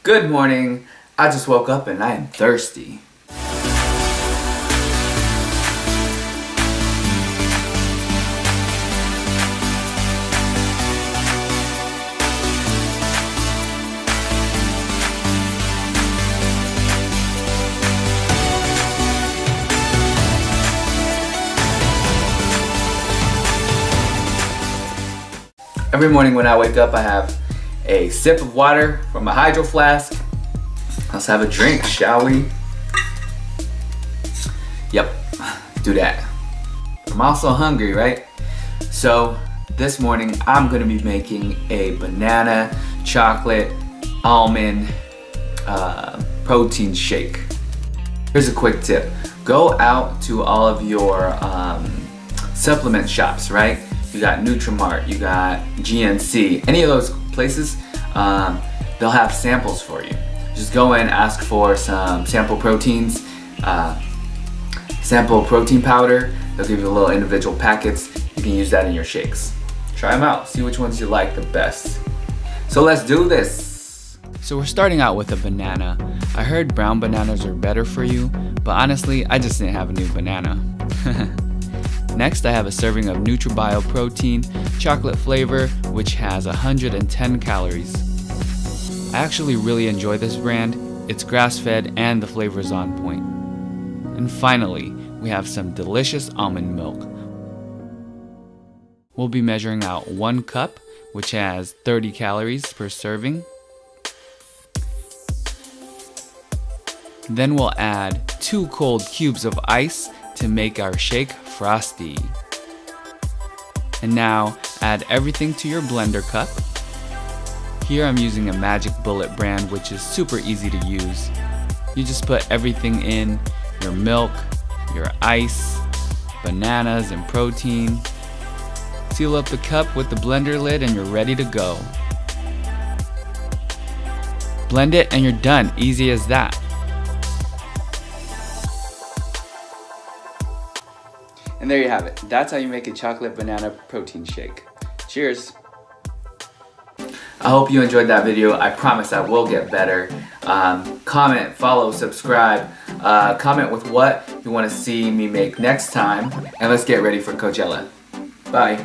Good morning. I just woke up and I am thirsty. Every morning when I wake up, I have a sip of water from a hydro flask. Let's have a drink, shall we? Yep, do that. I'm also hungry, right? So this morning I'm gonna be making a banana, chocolate, almond protein shake. Here's a quick tip. Go out to all of your supplement shops, right? You got Nutra, you got GNC, any of those places, they'll have samples for you. Just go in, ask for some sample proteins, sample protein powder. They'll give you little individual packets. You can use that in your shakes. Try them out, see which ones you like the best. So let's do this. So we're starting out with a banana. I heard brown bananas are better for you, but honestly, I just didn't have a new banana. Next, I have a serving of Nutra protein, chocolate flavor, which has 110 calories. I actually really enjoy this brand. It's grass-fed and the flavor is on point. And finally, we have some delicious almond milk. We'll be measuring out 1 cup, which has 30 calories per serving. Then we'll add 2 cold cubes of ice to make our shake frosty. And now add everything to your blender cup. Here I'm using a Magic Bullet brand, which is super easy to use. You just put everything in, your milk, your ice, bananas and protein. Seal up the cup with the blender lid and you're ready to go. Blend it and you're done, easy as that. And there you have it. That's how you make a chocolate banana protein shake. Cheers. I hope you enjoyed that video. I promise I will get better. Comment, follow, subscribe. Comment with what you want to see me make next time. And let's get ready for Coachella. Bye.